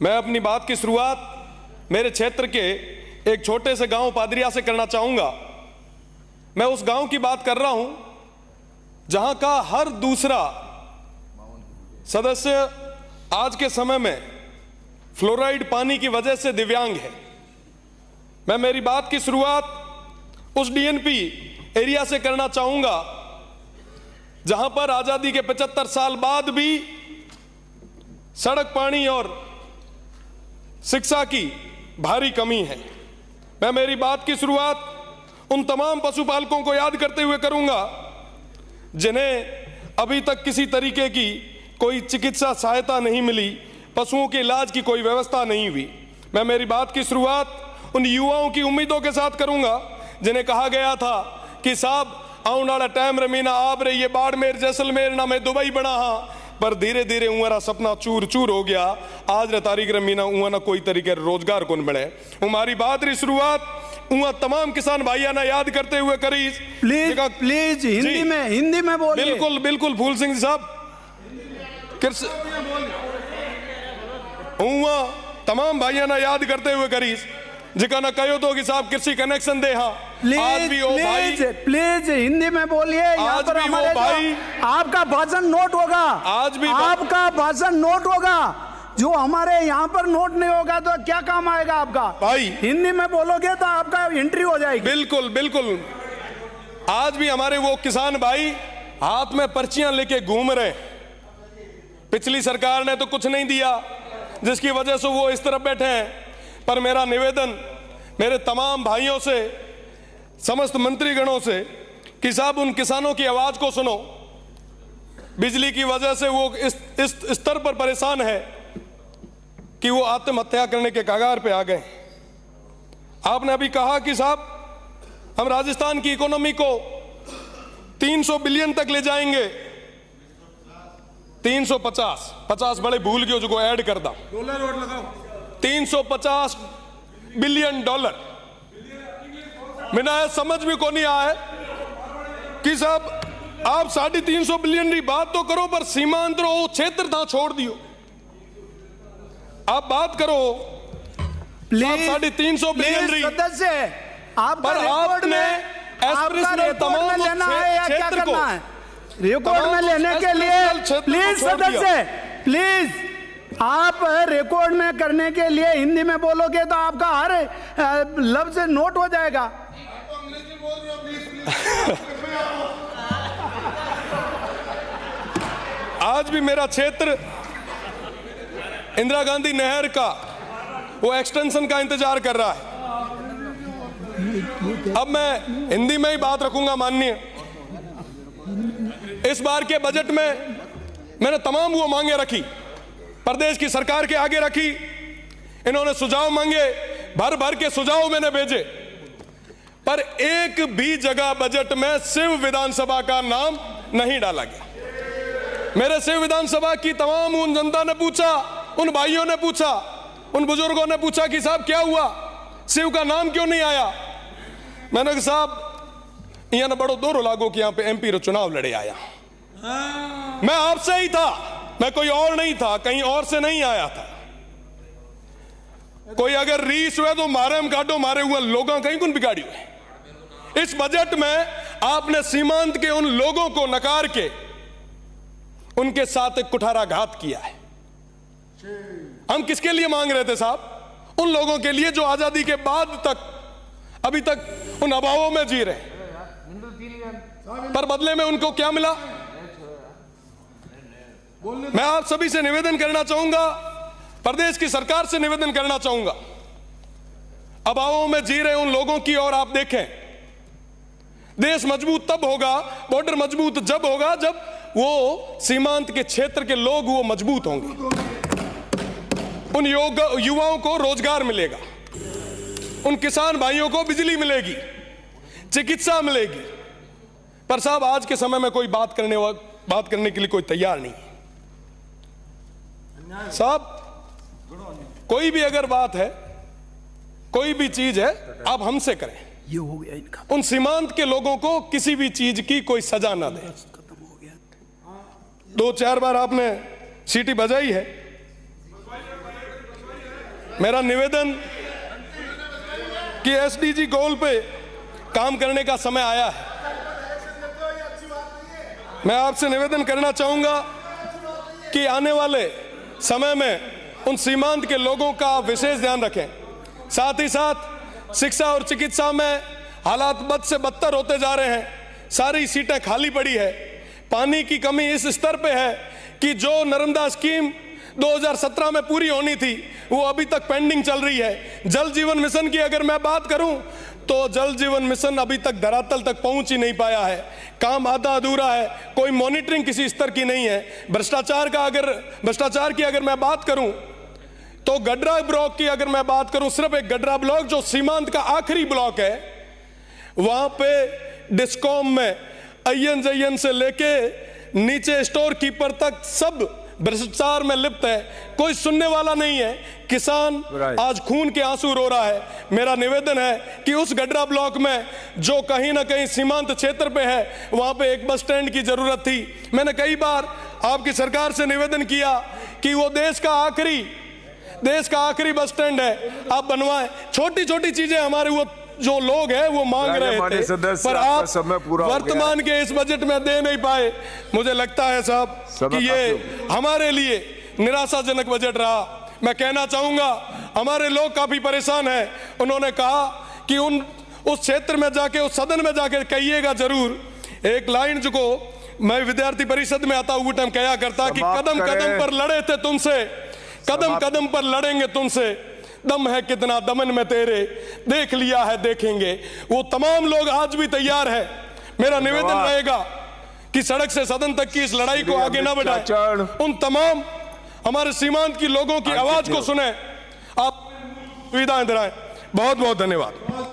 मैं अपनी बात की शुरुआत मेरे क्षेत्र के एक छोटे से गांव पादरिया से करना चाहूंगा। मैं उस गांव की बात कर रहा हूं जहां का हर दूसरा सदस्य आज के समय में फ्लोराइड पानी की वजह से दिव्यांग है। मैं मेरी बात की शुरुआत उस डीएनपी एरिया से करना चाहूंगा जहां पर आजादी के 75 साल बाद भी सड़क, पानी और शिक्षा की भारी कमी है। मैं मेरी बात की शुरुआत उन तमाम पशुपालकों को याद करते हुए करूंगा जिन्हें अभी तक किसी तरीके की कोई चिकित्सा सहायता नहीं मिली, पशुओं के इलाज की कोई व्यवस्था नहीं हुई। मैं मेरी बात की शुरुआत उन युवाओं की उम्मीदों के साथ करूंगा जिन्हें कहा गया था कि साहब आने वाला टाइम रमीना आप रही बाड़मेर जैसलमेर ना मैं दुबई बना हाँ, पर धीरे धीरे उहरा सपना चूर चूर हो गया। आज रे तारीख रमीना उहा ना कोई तरीके रोजगार कौन मिले। हमारी बात री शुरुआत उहा तमाम किसान भाइया ना याद करते हुए करी। प्लीज हिंदी में बोलिए। बिल्कुल बिल्कुल फूल सिंह साहब, उहा तमाम भाइया ना याद करते हुए करी जिका ना कहो तो कि साहब कृषि कनेक्शन दे। हाँ आज भी वो भाई प्लीज हिंदी में बोलिए। आज भी वो भाई आपका भाषण नोट होगा, आज भी आपका भाषण नोट होगा। जो हमारे यहाँ पर नोट नहीं होगा तो क्या काम आएगा आपका भाई। हिंदी में बोलोगे तो आपका एंट्री हो जाएगी। बिल्कुल बिल्कुल। आज भी हमारे वो किसान भाई हाथ में पर्चियां लेके घूम रहे। पिछली सरकार ने तो कुछ नहीं दिया जिसकी वजह से वो इस तरफ बैठे हैं। पर मेरा निवेदन मेरे तमाम भाइयों से, समस्त मंत्रीगणों से कि साहब उन किसानों की आवाज को सुनो। बिजली की वजह से वो इस स्तर पर परेशान है कि वो आत्महत्या करने के कगार पे आ गए। आपने अभी कहा कि साहब हम राजस्थान की इकोनॉमी को 300 बिलियन तक ले जाएंगे। 350 बड़े भूल गए जो ऐड कर दा। 350 बिलियन डॉलर मैंने समझ में को नहीं आया कि साहब आप 350 बिलियन की बात तो करो पर सीमांत रो क्षेत्र था छोड़ दियो। आप बात करो प्लीज 350 बिलियन सदस्य पर आपने तमाम लेना है या क्या करना है? रिकॉर्ड में लेने के लिए प्लीज सदस्य प्लीज आप रिकॉर्ड में करने के लिए हिंदी में बोलोगे तो आपका हर लफ्ज नोट हो जाएगा। आज भी मेरा क्षेत्र इंदिरा गांधी नहर का वो एक्सटेंशन का इंतजार कर रहा है। अब मैं हिंदी में ही बात रखूंगा। माननीय, इस बार के बजट में मैंने तमाम वो मांगे रखी, प्रदेश की सरकार के आगे रखी। इन्होंने सुझाव मांगे, भर भर के सुझाव मैंने भेजे, पर एक भी जगह बजट में शिव विधानसभा का नाम नहीं डाला गया। मेरे शिव विधानसभा की तमाम उन जनता ने पूछा, उन भाइयों ने पूछा, उन बुजुर्गों ने पूछा कि साहब क्या हुआ, शिव का नाम क्यों नहीं आया। मैंने कहा साहब यहाँ बड़ो दौरो लागो कि यहाँ पे एमपी रो चुनाव लड़े आया। मैं आपसे ही था, मैं कोई और नहीं था, कहीं और से नहीं आया था। कोई अगर रीस हुए तो मारे हम काटो, मारे हुए लोगों कहीं कौन बिगाड़ी हुए। इस बजट में आपने सीमांत के उन लोगों को नकार के उनके साथ एक कुठाराघात किया है। हम किसके लिए मांग रहे थे साहब? उन लोगों के लिए जो आजादी के बाद तक अभी तक उन अभावों में जी रहे, पर बदले में उनको क्या मिला? मैं आप सभी से निवेदन करना चाहूंगा, प्रदेश की सरकार से निवेदन करना चाहूंगा, अभावों में जी रहे उन लोगों की ओर आप देखें। देश मजबूत तब होगा, बॉर्डर मजबूत जब होगा जब वो सीमांत के क्षेत्र के लोग वो मजबूत होंगे। उन युवाओं को रोजगार मिलेगा, उन किसान भाइयों को बिजली मिलेगी, चिकित्सा मिलेगी। पर साहब आज के समय में कोई बात करने के लिए कोई तैयार नहीं है साहब। कोई भी अगर बात है, कोई भी चीज है, आप हमसे करें। ये हो गया इनका। उन सीमांत के लोगों को किसी भी चीज की कोई सजा ना दे। खत्म हो गया। 2-4 बार आपने सीटी बजाई है। मेरा निवेदन कि एसडीजी गोल पे काम करने का समय आया है। मैं आपसे निवेदन करना चाहूंगा कि आने वाले समय में उन सीमांत के लोगों का विशेष ध्यान रखें। साथ ही साथ शिक्षा और चिकित्सा में हालात बद से बदतर होते जा रहे हैं। सारी सीटें खाली पड़ी है। पानी की कमी इस स्तर पे है कि जो नर्मदा स्कीम 2017 में पूरी होनी थी वो अभी तक पेंडिंग चल रही है। जल जीवन मिशन की अगर मैं बात करूं तो जल जीवन मिशन अभी तक धरातल तक पहुंच ही नहीं पाया है। काम आधा अधूरा है, कोई मॉनिटरिंग किसी स्तर की नहीं है। भ्रष्टाचार की अगर मैं बात करूं तो गडरा ब्लॉक की अगर मैं बात करूं, सिर्फ एक गडरा ब्लॉक जो सीमांत का आखिरी ब्लॉक है, वहां पे डिस्कॉम में INJN से लेके नीचे स्टोर कीपर तक सब भ्रष्टाचार में लिप्त है। कोई सुनने वाला नहीं है। किसान आज खून के आंसू रो रहा है। मेरा निवेदन है कि उस गडरा ब्लॉक में जो कहीं ना कहीं सीमांत क्षेत्र पे है वहां पे एक बस स्टैंड की जरूरत थी। मैंने कई बार आपकी सरकार से निवेदन किया कि वो देश का आखिरी बस स्टैंड है, आप बनवाएं। छोटी छोटी चीजें हमारे वो जो लोग हैं वो मांग रहे थे, पर आप वर्तमान के इस बजट में दे नहीं पाए। मुझे लगता है साहब कि ये हमारे लिए निराशाजनक बजट रहा। मैं कहना चाहूंगा हमारे लोग काफी परेशान हैं। उन्होंने कहा कि उस क्षेत्र में जाके, उस सदन में जाके कहिएगा जरूर। एक लाइन जो मैं विद्यार्थी परिषद में आता हुआ टाइम कहा करता कि कदम कदम पर लड़े थे तुमसे, कदम कदम पर लड़ेंगे तुमसे, दम है कितना दमन में तेरे, देख लिया है देखेंगे। वो तमाम लोग आज भी तैयार है। मेरा निवेदन रहेगा कि सड़क से सदन तक की इस लड़ाई को आगे ना बढ़ाएं। उन तमाम हमारे सीमांत की लोगों की आवाज को सुने, आप सुविधाएं दिलाएं। बहुत बहुत धन्यवाद।